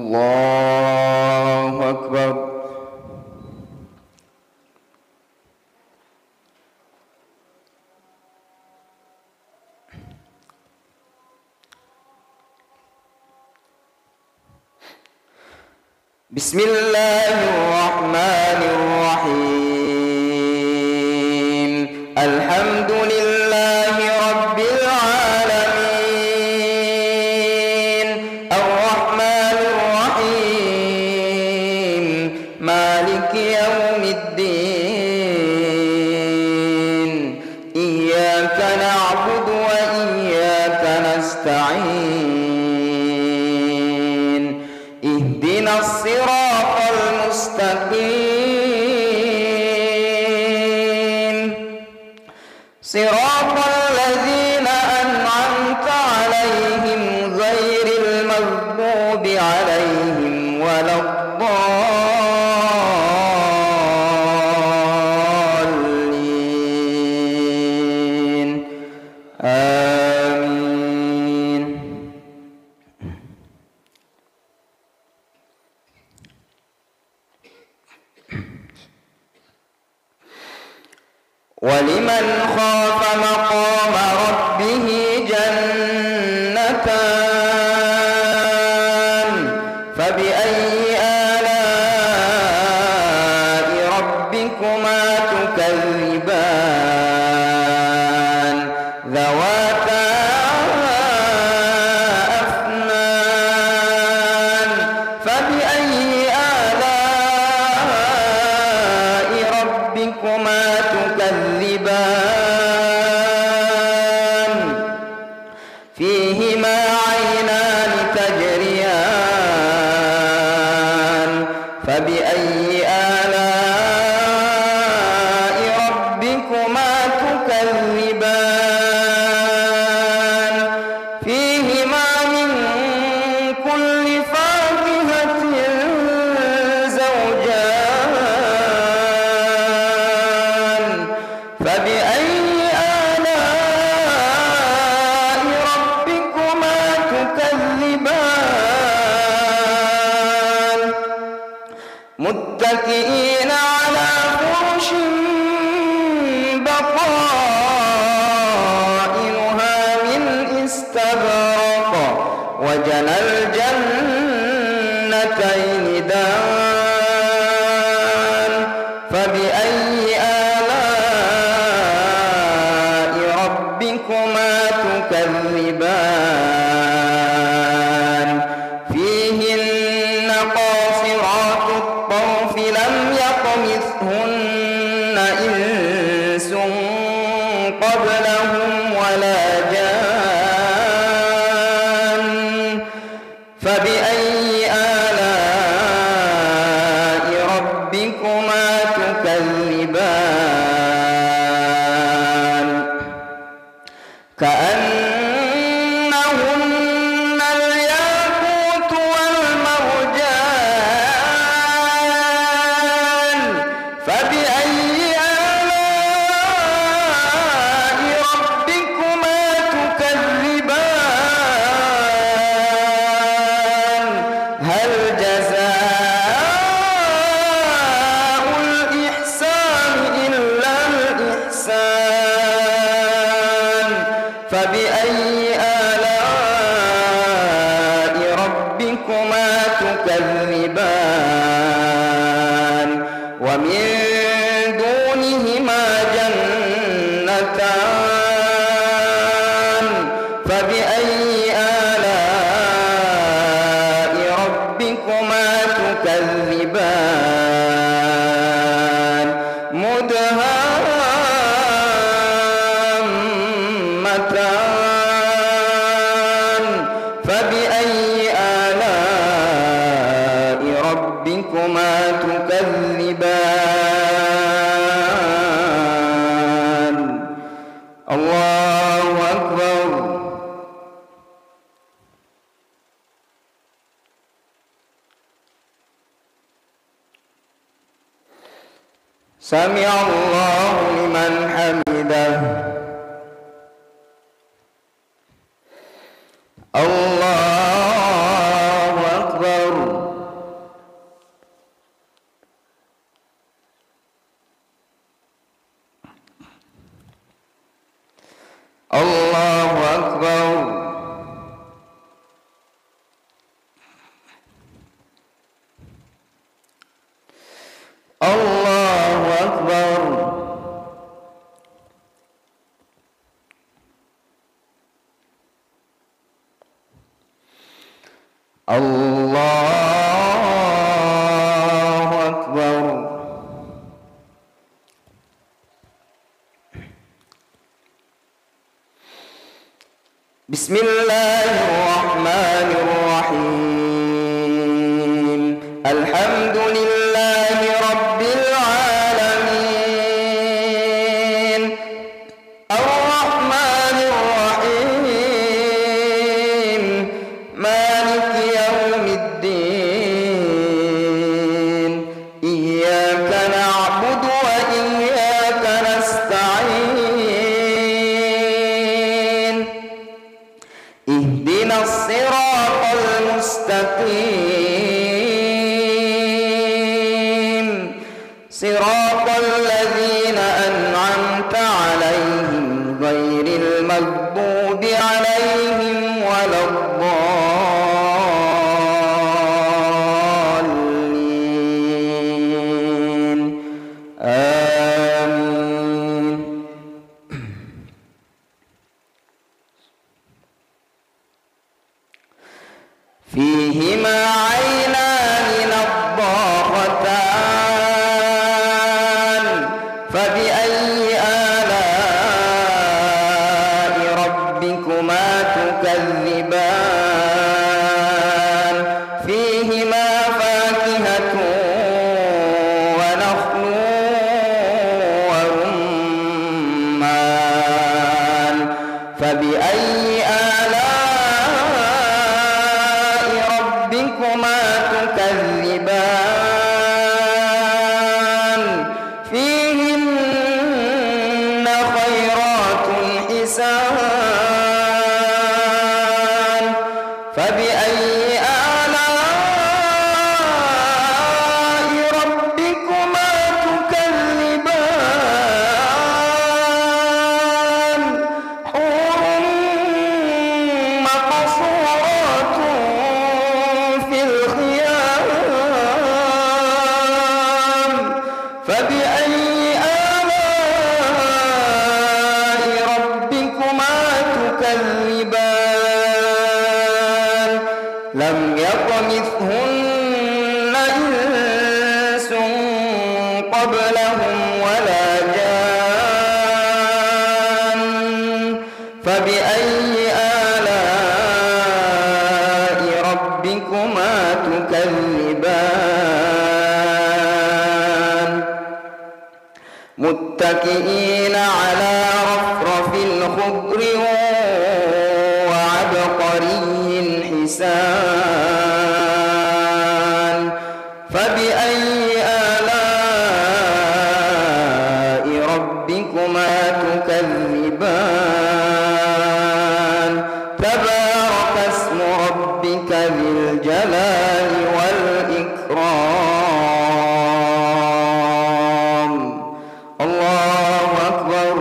الله أكبر. بسم الله الرحمن الرحيم. الحمد لله رب العالمين الرحمن الرحيم مالك يوم الدين إياك نعبد وإياك نستعين اهدنا الصراط المستقيم صراط الذين أنعمت عليهم غير المغضوب عليهم ولا الضالين آمين. ولمن خاف مقام ربه جنتان فبأي آلاء ربكما تكذبان ذواتا أفنان فبأي آلاء ربكما تكذبان فيهما عينان تجريان فبأي آلاء ربكما تكذبان فيهما من كل فاكهة زوجان فبأي آلاء ربكما تكذبان متكئين على فرش بطائنها من استبرق وجنى الجنتين دان فبأي آلاء ربكما تكذبان فيهن قاصرات الطرف لم يطمثهن إنس قبلهم ولا جان فبأي آلاء ربكما تكذبان كأنهن الياقوت والمرجان فبأي آلاء ربكما تكذبان هل جزاء الإحسان إلا الإحسان فبأي آلاء ربكما تكذبان ومن دونهما جنتان فبأي آلاء ربكما تكذبان مدهامتان فبأي آلاء ربكما تكذبان الله أكبر. سمع الله لمن حمده. الله أكبر. الله أكبر. الله أكبر. الله أكبر. بسم الله الرحمن الرحيم. الحمد لله رب العالمين الرحمن الرحيم مالك يوم الدين إياك نعبد وإياك نستعين اهدنا الصراط المستقيم صراط الذين أنعمت عليهم غير المغضوب عليهم ولا الضالين آمين. فيهما عينان نضاختان فبأي آلاء ربكما تكذبان فيهما فاكهة ونخل ورمان فبأي ربكما تكذبان فيهن خيرات حسان فبأي آلاء ربكما تكذبان حور مقصورات في الخيام فبأي آلاء ربكما تكذبان لم يطمثهن إنس قبلهم ولا جان فبأي آلاء ربكما تكذبان متكئين على رفرف خضر وعبقري حسان فبأي آلاء ربكما تكذبان تبارك اسم ربك ذي الجلال والإكرام. الله أكبر.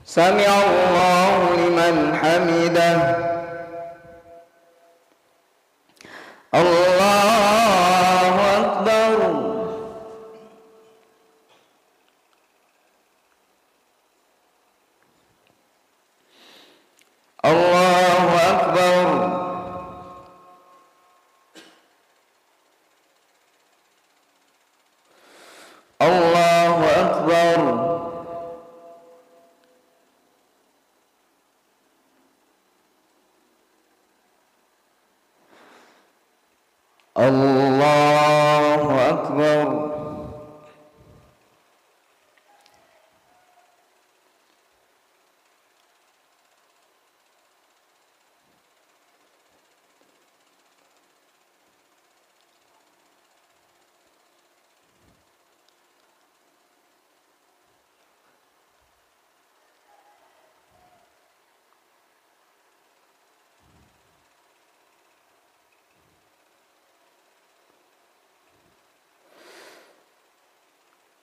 سمع الله لمن حمده. الله أكبر. الله أكبر. الله أكبر. الله أكبر.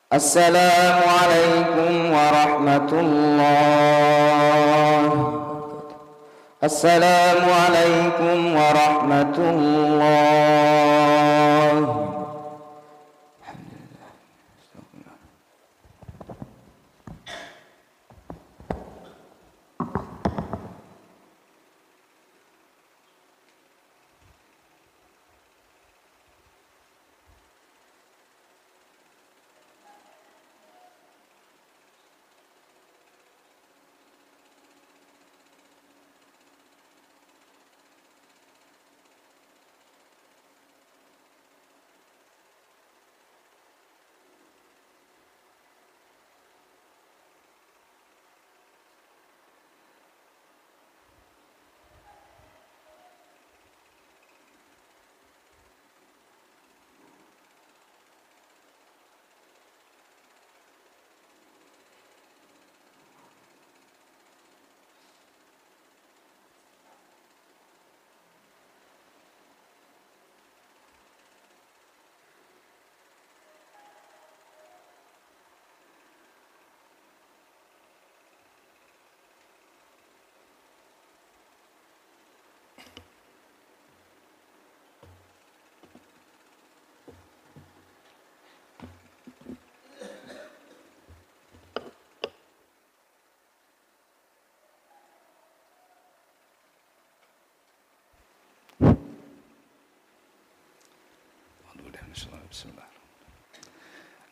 Assalamualaikum warahmatullahi. Assalamualaikum warahmatullahi.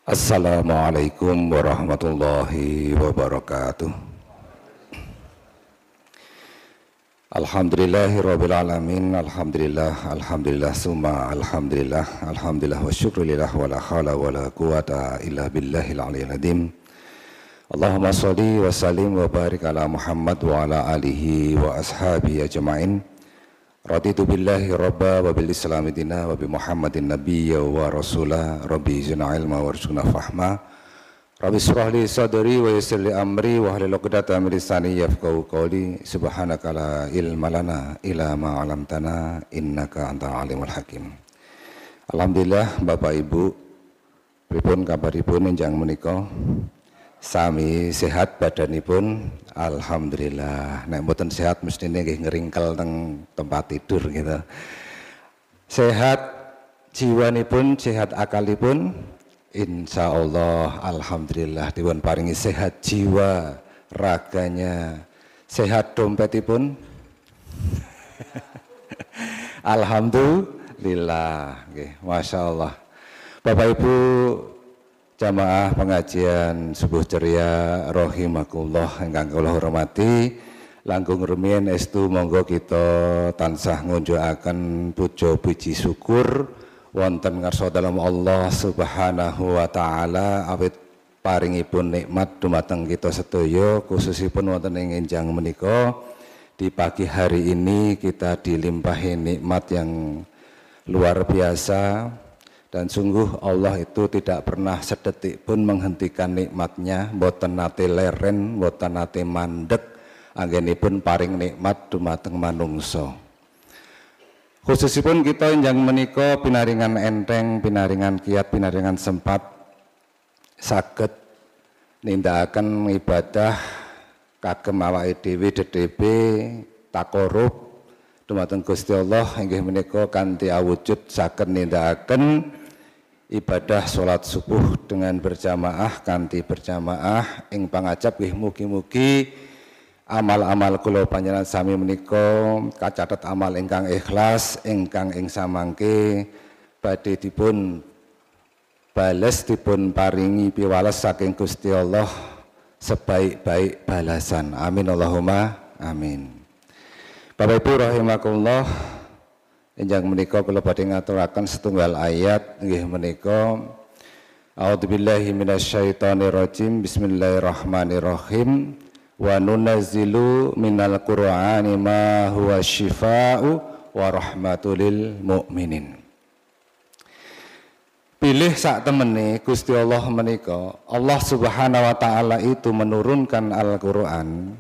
Assalamualaikum warahmatullahi wabarakatuh. Alhamdulillahirabbil alamin. Alhamdulillah summa alhamdulillah wa syukrulillah wa la haula wa la quwata illa billahil aliyyil azim. Allahumma sholli wa sallim wa barik ala Muhammad wa ala alihi wa ashabihi ajma'in. Raditu billahi rabba wa bil islami dina wa bi Muhammadin nabiyya wa rasula. Rabbi zidna ilma warzuqna fahma. Rabbi shrah li sadri wa yassir li amri wa hlul 'uqdatam min lisani yafqahu qawli. Subhanaka la ilma lana illa ma 'allamtana innaka antal alimul hakim. Alhamdulillah Bapak Ibu, pripun kabaripun enjang menika? Sami sehat badanipun, alhamdulillah. Nek mboten sehat mestine nggih ngeringkel teng tempat tidur gitu. Sehat jiwanipun, sehat akalipun, insyaallah alhamdulillah dipun paringi sehat jiwa, raganya, sehat dompetipun. Alhamdulillah, nggih, masyaallah. Bapak Ibu jamaah pengajian subuh ceria rahimakumullah ingkang kula hormati, langkung rumiyin estu monggo kita tansah ngunjukaken puja puji syukur wonten ngarsa dalem Allah Subhanahu wa taala awit paringipun nikmat dumateng kita sedaya, khususipun wonten ing enjang menika. Di pagi hari ini kita dilimpahi nikmat yang luar biasa. Dan sungguh Allah itu tidak pernah sedetik pun menghentikan nikmatnya, mboten nate leren, mboten nate mandek, anggenipun paring nikmat dumateng manungsa. Khususipun kita enjang menika pinaringan enteng, pinaringan kiat, pinaringan sempat saged nindakaken ibadah kagem awake dhewe dedebe takorub dumateng Gusti Allah inggih menika kanthi awujud saged nindakaken ibadah salat subuh dengan berjamaah kanthi berjamaah ing pangajap nggih mugi-mugi amal-amal kula panjenengan sami menika kacatet amal ingkang ikhlas ingkang ing samangke badhe dipun bales dipun paringi piwales saking Gusti Allah sebaik-baik balasan. Amin Allahumma amin. Bapak Ibu rahimakumullah, enjang menika kula badhe ngaturaken setunggal ayat nggih menika. A'udzubillahi minasyaitonir rajim. Bismillahirrahmanirrahim. Wa nunazzilu minal Qur'ani ma huwa syifaa'u wa rahmatul lil mu'minin. Pilih sak temene Gusti Allah menika, Allah Subhanahu wa taala itu menurunkan Al-Qur'an,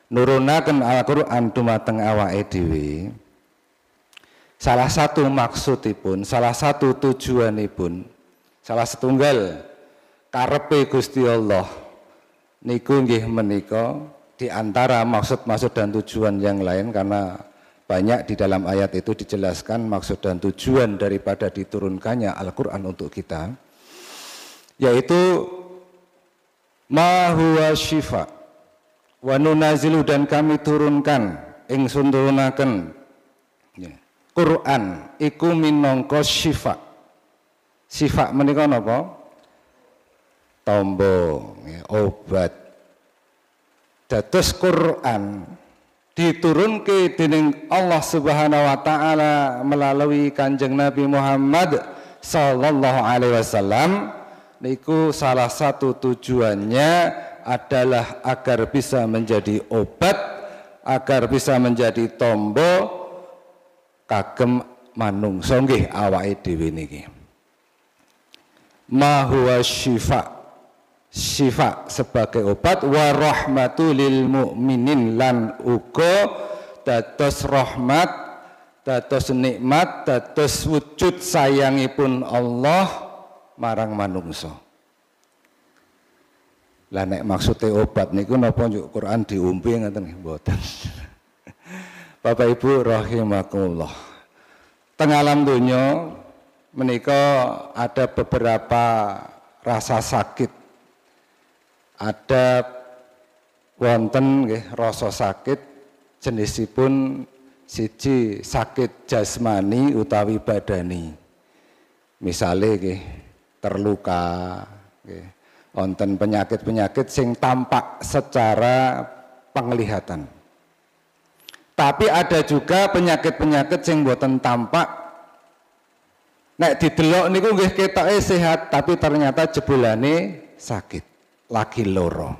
nurunaken Al-Qur'an dumateng awake dhewe. Salah satu maksudipun, salah satu tujuanipun, salah setunggal karepe Gusti Allah niku nggih menika di antara maksud-maksud dan tujuan yang lain, karena banyak di dalam ayat itu dijelaskan maksud dan tujuan daripada diturunkannya Al-Qur'an untuk kita, yaitu ma huwa syifa wa nunazilu, dan kami turunkan ingsun turunaken Quran iku minangka syifa. Syifa menika napa? Tombo, obat. Dados Quran diturunke dening Allah Subhanahu wa taala melalui Kanjeng Nabi Muhammad sallallahu alaihi wasallam niku salah satu tujuannya adalah agar bisa menjadi obat, agar bisa menjadi tombo kagem manungsa nggih awake dhewe niki. Ma huwa syifa, syifa sebagai obat, wa rahmatul lil mukminin, lan uga dados rahmat, dados nikmat, dados wujud sayangipun Allah marang manungsa. Lah nek maksude obat niku napa njuk Quran diumpi ngoten nggih mboten. Bapak Ibu rahimakumullah. Teng alam donya menika ada beberapa rasa sakit. Ada wonten nggih rasa sakit jenisipun siji sakit jasmani utawi badani. Misale nggih terluka nggih. Wonten penyakit-penyakit sing tampak secara penglihatan. Tapi ada juga penyakit-penyakit sing boten tampak. Nek didelok niku nggih ketoke sehat, tapi ternyata jebulane sakit, lagi loro.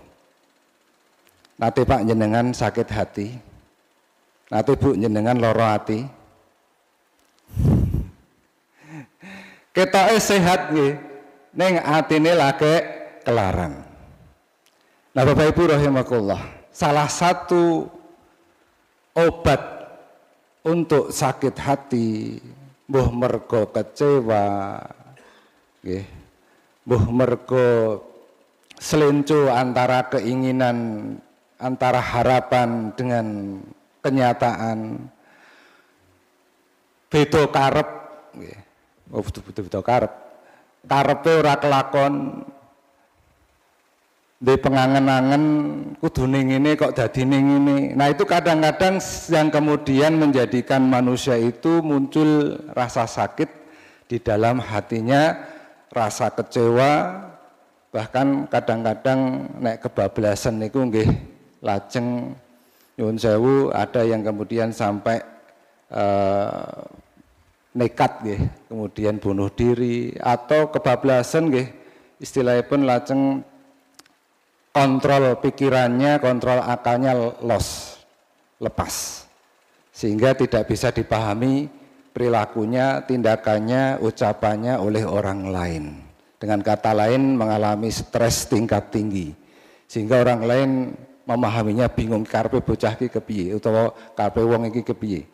Nate Pak jenengan sakit hati. Nate Bu jenengan loro hati. Ketoke sehat nggih, ning atine lagi kelaran. Nah Bapak Ibu rahimakumullah, salah satu obat untuk sakit hati, mbuh mergo kecewa, nggih, mbuh mergo selenco antara keinginan, antara harapan dengan kenyataan, beda karep, nggih, beda karep, karepe ora kelakon. Di pengangen-angen kudune ngene kok dadine ngene. Nah itu kadang-kadang yang kemudian menjadikan manusia itu muncul rasa sakit di dalam hatinya, rasa kecewa, bahkan kadang-kadang nek kebablasan niku nggih lajeng nyuwun sewu, ada yang kemudian sampai nekat nggih, kemudian bunuh diri, atau kebablasan nggih istilahipun lajeng kontrol pikirannya, kontrol akalnya lepas, sehingga tidak bisa dipahami perilakunya, tindakannya, ucapannya oleh orang lain. Dengan kata lain mengalami stres tingkat tinggi, sehingga orang lain memahaminya bingung karepe bocah iki kepiye utawa karepe wong iki kepiye.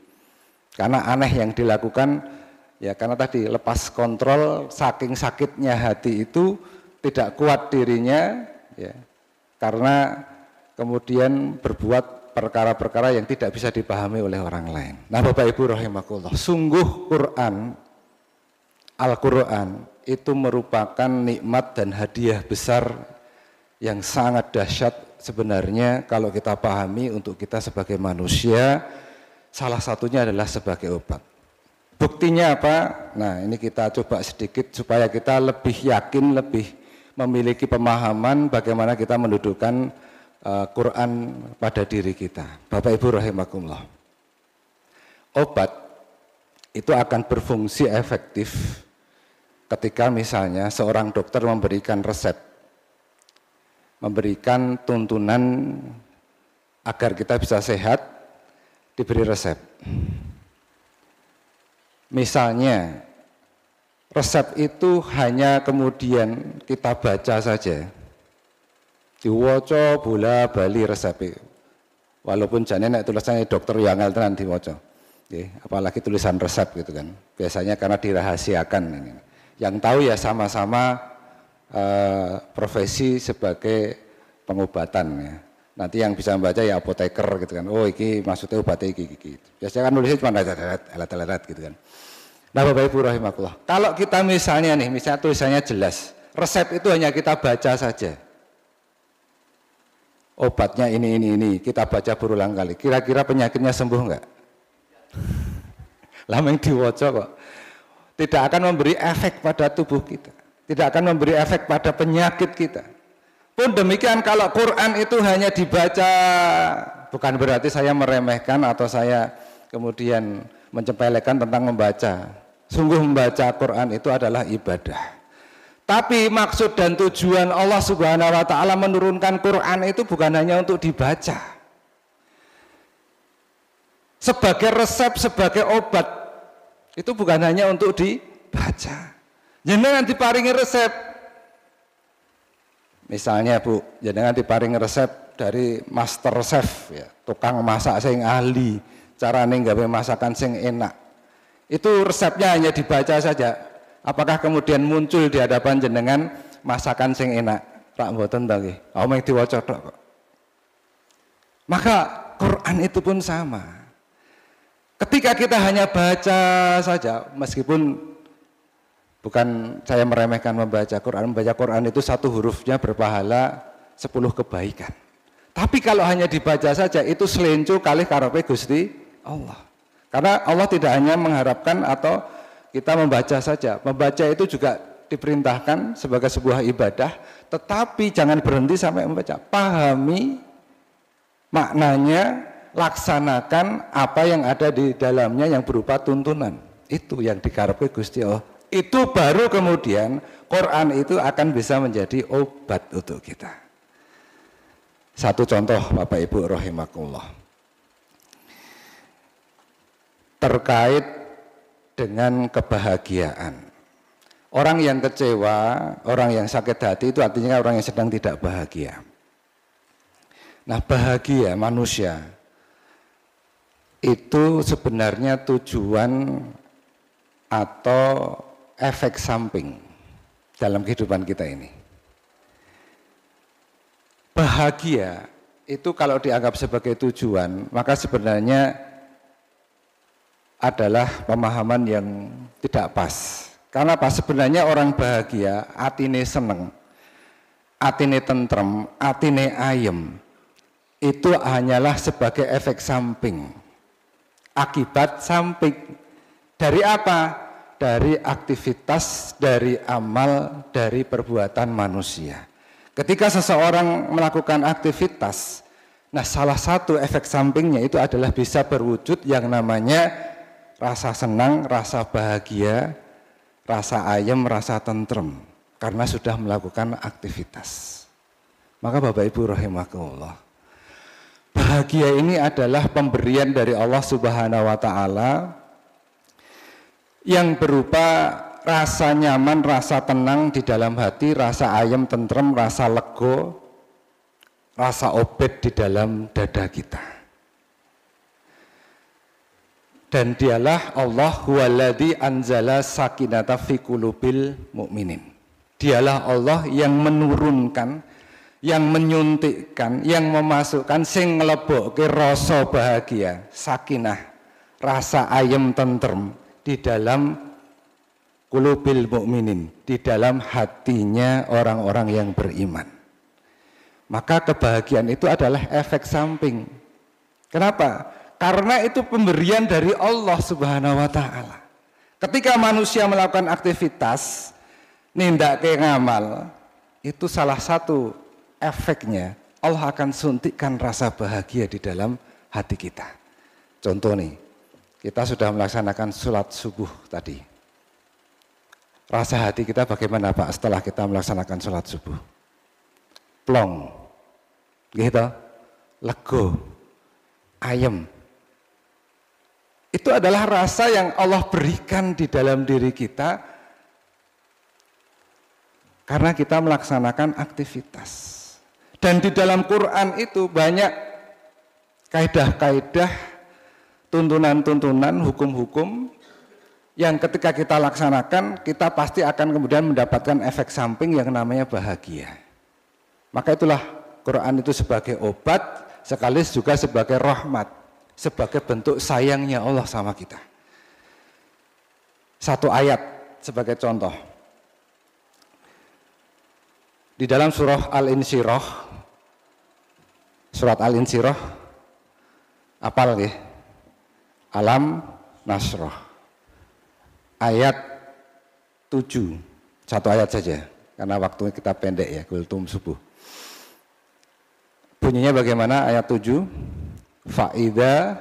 Karena aneh yang dilakukan ya, karena tadi lepas kontrol, saking sakitnya hati itu tidak kuat dirinya ya. Karena kemudian berbuat perkara-perkara yang tidak bisa dipahami oleh orang lain. Nah Bapak Ibu rahimakumullah, sungguh Quran, Al-Quran itu merupakan nikmat dan hadiah besar yang sangat dahsyat sebenarnya kalau kita pahami untuk kita sebagai manusia. Salah satunya adalah sebagai obat. Buktinya apa? Nah ini kita coba sedikit supaya kita lebih yakin, lebih memiliki pemahaman bagaimana kita mendudukkan Quran pada diri kita. Bapak Ibu rahimakumullah. Obat itu akan berfungsi efektif ketika misalnya seorang dokter memberikan resep, memberikan tuntunan agar kita bisa sehat, diberi resep. Misalnya resep itu hanya kemudian kita baca saja, diwaca bola bali resep. Walaupun jane nek tulisannya dokter yang angel tenan diwaca. Nggih, apalagi tulisan resep gitu kan. Biasanya karena dirahasiakan. Yang tahu ya sama-sama profesi sebagai pengobatan ya. Nanti yang bisa membaca ya apoteker gitu kan. Oh iki maksudnya obatnya iki. Biasanya kan nulisnya cuma alat-alat gitu kan. Nah Bapak Ibu rahimakumullah, kalau kita misalnya tulisannya jelas, resep itu hanya kita baca saja. Obatnya ini, kita baca berulang kali. Kira-kira penyakitnya sembuh enggak? Lameng diwaca kok. Tidak akan memberi efek pada tubuh kita. Tidak akan memberi efek pada penyakit kita. Pun demikian kalau Quran itu hanya dibaca, bukan berarti saya meremehkan atau saya kemudian menyepelekan tentang membaca. Sungguh membaca Quran itu adalah ibadah. Tapi maksud dan tujuan Allah Subhanahu wa taala menurunkan Quran itu bukan hanya untuk dibaca. Sebagai resep, sebagai obat, itu bukan hanya untuk dibaca. Jenengan diparingi resep. Misalnya Bu, jenengan diparingi resep dari master chef ya, tukang masak sing ahli, carane nggawe masakan sing enak. Itu resepnya hanya dibaca saja. Apakah kemudian muncul di hadapan jenengan masakan sing enak? Tak mboten ta nggih. Omeng diwaca tok kok. Maka Quran itu pun sama. Ketika kita hanya baca saja, meskipun bukan saya meremehkan membaca Quran itu satu hurufnya berpahala 10 kebaikan. Tapi kalau hanya dibaca saja itu selencu kalih karepe Gusti Allah. Karena Allah tidak hanya mengharapkan atau kita membaca saja. Membaca itu juga diperintahkan sebagai sebuah ibadah, tetapi jangan berhenti sampai membaca. Pahami maknanya, laksanakan apa yang ada di dalamnya yang berupa tuntunan. Itu yang dikarepke Gusti Allah. Itu baru kemudian Quran itu akan bisa menjadi obat untuk kita. Satu contoh Bapak Ibu rahimakumullah. Terkait dengan kebahagiaan. Orang yang kecewa, orang yang sakit hati itu artinya orang yang sedang tidak bahagia. Nah, bahagia manusia itu sebenarnya tujuan atau efek samping dalam kehidupan kita ini. Bahagia itu kalau dianggap sebagai tujuan, maka sebenarnya adalah pemahaman yang tidak pas. Karena apa? Sebenarnya orang bahagia, atine seneng, atine tentrem, atine ayem, itu hanyalah sebagai efek samping, akibat samping. Dari apa? Dari aktivitas, dari amal, dari perbuatan manusia. Ketika seseorang melakukan aktivitas, nah salah satu efek sampingnya itu adalah bisa berwujud yang namanya rasa senang, rasa bahagia, rasa ayem, rasa tentrem karena sudah melakukan aktivitas. Maka Bapak Ibu rahimakumullah, bahagia ini adalah pemberian dari Allah Subhanahu wa taala yang berupa rasa nyaman, rasa tenang di dalam hati, rasa ayem, tentrem, rasa lego, rasa obet di dalam dada kita. Dan dialah Allah huwaladzi anzala sakinata fi qulubil mu'minin. Dialah Allah yang menurunkan, yang menyuntikkan, yang memasukkan sing nglebokke rasa bahagia, sakinah, rasa ayem tentrem di dalam qulubil mu'minin, di dalam hatinya orang-orang yang beriman. Maka kebahagiaan itu adalah efek samping. Kenapa? Karena itu pemberian dari Allah Subhanahu wa taala. Ketika manusia melakukan aktivitas, nindake ngamal, itu salah satu efeknya Allah akan suntikkan rasa bahagia di dalam hati kita. Contoh nih, kita sudah melaksanakan sholat subuh tadi. Rasa hati kita bagaimana Pak setelah kita melaksanakan sholat subuh? Plong, gitu, lego, ayem. Itu adalah rasa yang Allah berikan di dalam diri kita karena kita melaksanakan aktivitas. Dan di dalam Quran itu banyak kaidah-kaidah, tuntunan-tuntunan, hukum-hukum yang ketika kita laksanakan, kita pasti akan kemudian mendapatkan efek samping yang namanya bahagia. Maka itulah Quran itu sebagai obat, sekaligus juga sebagai rahmat, sebagai bentuk sayangnya Allah sama kita. Satu ayat sebagai contoh. Di dalam surah Al-Insyirah, surat Al-Insyirah, apal ya? Alam Nasrah. Ayat 7, satu ayat saja, karena waktu kita pendek ya, kultum subuh. Bunyinya bagaimana ayat 7? Fa'idha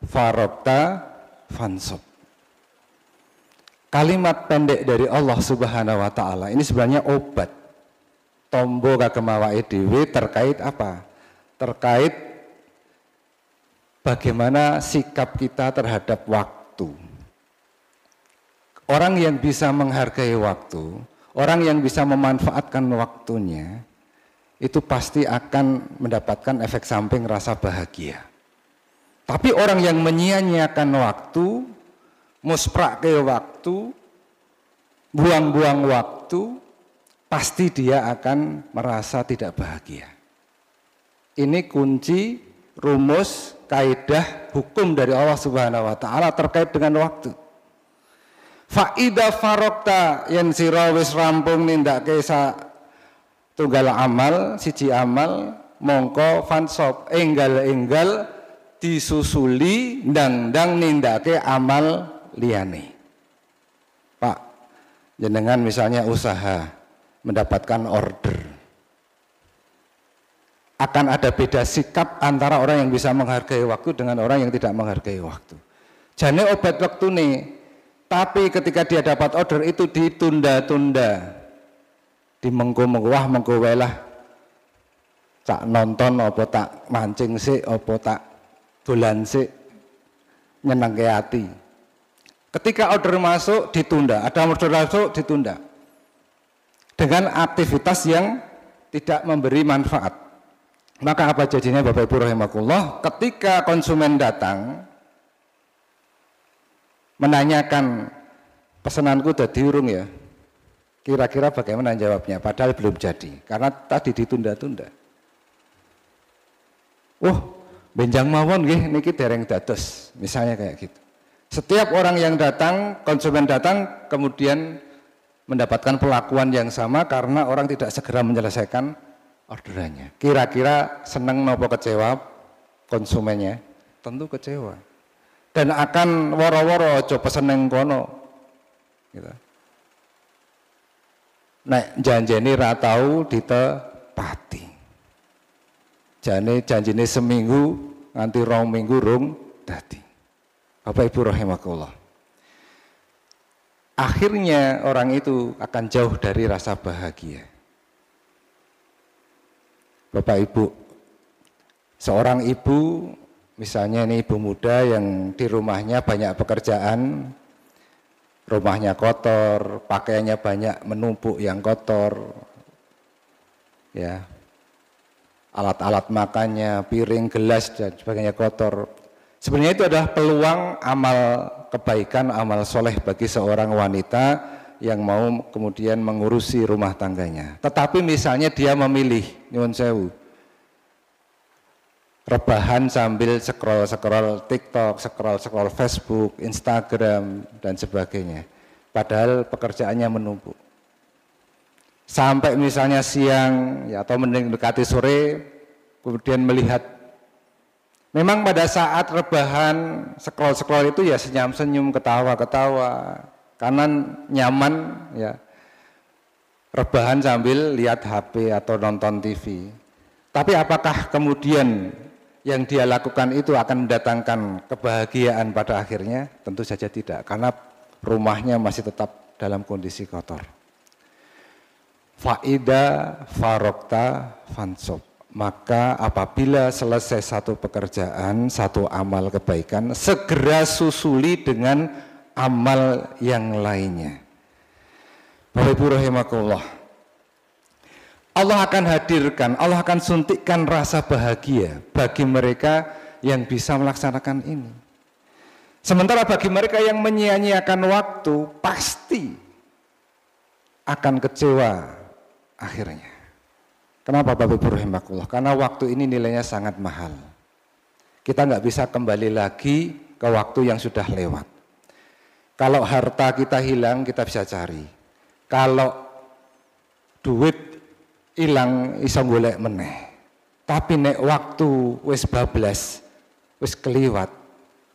farokta fansob. Kalimat pendek dari Allah Subhanahu wa Ta'ala ini sebenarnya obat. Tombo kagemawa dewe terkait apa? Terkait bagaimana sikap kita terhadap waktu. Orang yang bisa menghargai waktu, orang yang bisa memanfaatkan waktunya, itu pasti akan mendapatkan efek samping rasa bahagia. Tapi orang yang menyia-nyiakan waktu, musprake waktu, buang-buang waktu, pasti dia akan merasa tidak bahagia. Ini kunci, rumus, kaidah, hukum dari Allah Subhanahu wa Ta'ala terkait dengan waktu. Fa'idha farokta yen sira wis rampung nindakake tunggal amal, siji amal, mongko fansop enggal-enggal disusuli ndang-ndang nindakake amal liyane. Pak, jenengan misalnya usaha mendapatkan order. Akan ada beda sikap antara orang yang bisa menghargai waktu dengan orang yang tidak menghargai waktu. Jane obat waktu nih. Tapi ketika dia dapat order itu ditunda-tunda, dimengko-mengko, wah mengkowelah, tak nonton apa tak mancing sih, apa tak dolan sih, nyenengke hati. Ketika order masuk ditunda, ada order masuk ditunda, dengan aktivitas yang tidak memberi manfaat. Maka apa jadinya Bapak Ibu rahimakumullah? Ketika konsumen datang menanyakan pesananku udah diurung ya, kira-kira bagaimana jawabnya? Padahal belum jadi, karena tadi ditunda-tunda. Benjang mawon nggih niki dereng dados, misalnya kayak gitu. Setiap orang yang datang, konsumen datang, kemudian mendapatkan perlakuan yang sama karena orang tidak segera menyelesaikan orderannya. Kira-kira seneng nopo kecewa konsumennya? Tentu kecewa. Dan akan woro-woro aja pesen ning kono. Gitu. Nek janjene ra tau ditepati. Janjine seminggu nganti 2 minggu rung dadi. Bapak Ibu rahimakumullah. Akhirnya orang itu akan jauh dari rasa bahagia. Bapak Ibu, seorang ibu misalnya ini ibu muda yang di rumahnya banyak pekerjaan, rumahnya kotor, pakaiannya banyak menumpuk yang kotor, ya, alat-alat makannya, piring, gelas dan sebagainya kotor. Sebenarnya itu adalah peluang amal kebaikan, amal soleh bagi seorang wanita yang mau kemudian mengurusi rumah tangganya. Tetapi misalnya dia memilih, nyuwun sewu, rebahan sambil scroll TikTok, scroll Facebook, Instagram dan sebagainya. Padahal pekerjaannya menumpuk. Sampai misalnya siang ya, atau mendekati sore, kemudian melihat. Memang pada saat rebahan scroll itu ya senyum-senyum, ketawa-ketawa, karena nyaman ya. Rebahan sambil lihat HP atau nonton TV. Tapi apakah kemudian yang dia lakukan itu akan mendatangkan kebahagiaan pada akhirnya? Tentu saja tidak, karena rumahnya masih tetap dalam kondisi kotor. Fa'ida farokta fansob. Maka apabila selesai satu pekerjaan, satu amal kebaikan, segera susuli dengan amal yang lainnya. Bapak Ibu rahimakumullah, Allah akan hadirkan, Allah akan suntikkan rasa bahagia bagi mereka yang bisa melaksanakan ini. Sementara bagi mereka yang menyia-nyiakan waktu pasti akan kecewa akhirnya. Kenapa Bapak Ibu rahimakumullah? Karena waktu ini nilainya sangat mahal. Kita nggak bisa kembali lagi ke waktu yang sudah lewat. Kalau harta kita hilang, kita bisa cari. Kalau duit hilang, iso golek meneh. Tapi nek waktu wis bablas, wis keliwat,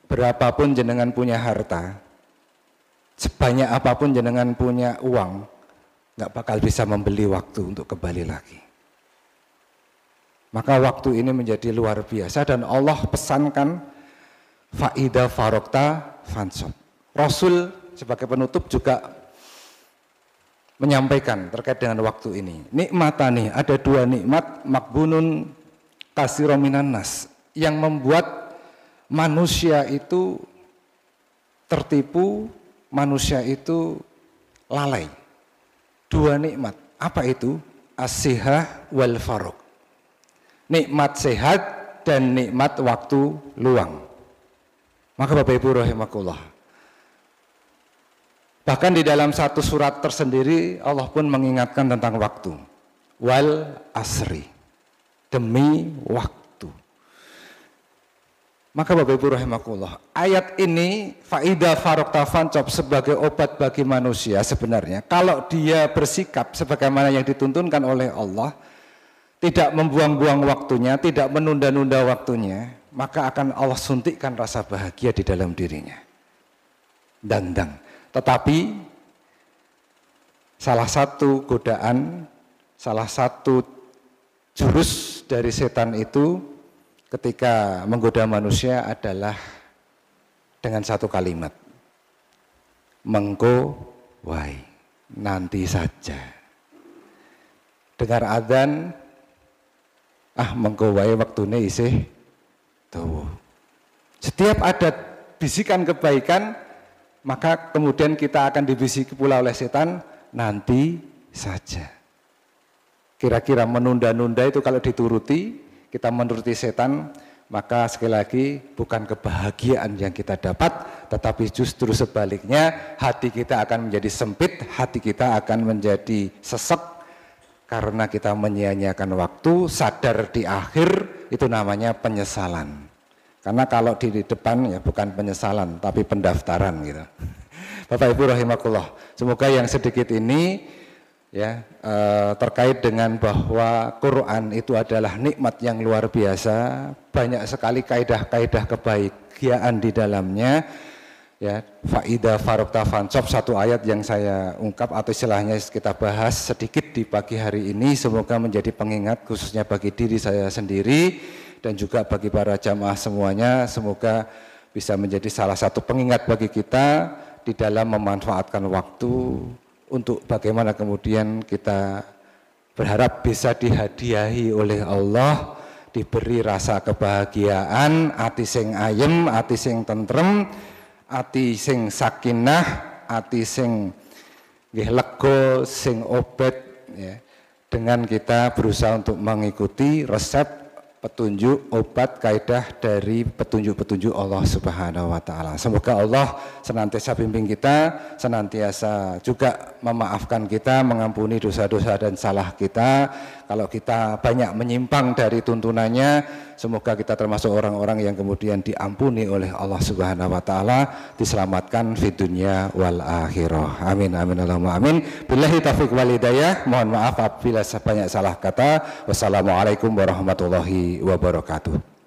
berapapun jenengan punya harta, sebanyak apapun jenengan punya uang, nggak bakal bisa membeli waktu untuk kembali lagi. Maka waktu ini menjadi luar biasa dan Allah pesankan faida farokta fansob. Rasul sebagai penutup juga menyampaikan terkait dengan waktu ini. Nikmatani, ada dua nikmat makbunun kasirominan nas yang membuat manusia itu tertipu, manusia itu lalai. Dua nikmat, apa itu? As-sihah wal farok. Nikmat sehat dan nikmat waktu luang. Maka Bapak Ibu rahimakumullah, bahkan di dalam satu surat tersendiri Allah pun mengingatkan tentang waktu. Wal asri, demi waktu. Maka Bapak Ibu rahimakumullah, ayat ini faida farokta fancob sebagai obat bagi manusia sebenarnya. Kalau dia bersikap sebagaimana yang dituntunkan oleh Allah, tidak membuang-buang waktunya, tidak menunda-nunda waktunya, maka akan Allah suntikkan rasa bahagia di dalam dirinya. Dandang. Tetapi salah satu godaan, salah satu jurus dari setan itu ketika menggoda manusia adalah dengan satu kalimat. Mengko wai, nanti saja. Dengar adzan, mengko wae waktune isih tuh. Setiap ada bisikan kebaikan, maka kemudian kita akan dibisiki pula oleh setan, nanti saja. Kira-kira menunda-nunda itu kalau dituruti, kita menuruti setan, maka sekali lagi bukan kebahagiaan yang kita dapat, tetapi justru sebaliknya hati kita akan menjadi sempit, hati kita akan menjadi sesek, karena kita menyia-nyiakan waktu, sadar di akhir, itu namanya penyesalan. Karena kalau di depan ya bukan penyesalan, tapi pendaftaran gitu. Bapak Ibu rahimakumullah, semoga yang sedikit ini ya terkait dengan bahwa Quran itu adalah nikmat yang luar biasa, banyak sekali kaidah-kaidah kebahagiaan di dalamnya. Ya, faida farokta fansob, satu ayat yang saya ungkap atau istilahnya kita bahas sedikit di pagi hari ini, semoga menjadi pengingat khususnya bagi diri saya sendiri dan juga bagi para jamaah semuanya, semoga bisa menjadi salah satu pengingat bagi kita di dalam memanfaatkan waktu untuk bagaimana kemudian kita berharap bisa dihadiahi oleh Allah, diberi rasa kebahagiaan, ati sing ayem, ati sing tentrem, ati sing sakinah, ati sing nggih lega, sing obat ya. Dengan kita berusaha untuk mengikuti resep petunjuk obat kaidah dari petunjuk-petunjuk Allah Subhanahu wa taala. Semoga Allah senantiasa bimbing kita, senantiasa juga memaafkan kita, mengampuni dosa-dosa dan salah kita. Kalau kita banyak menyimpang dari tuntunannya, semoga kita termasuk orang-orang yang kemudian diampuni oleh Allah Subhanahu wa taala, diselamatkan di dunia wal akhirah. Amin amin Allahumma amin. Billahi taufiq wal hidayah. Mohon maaf apabila banyak salah kata. Wassalamualaikum warahmatullahi wabarakatuh.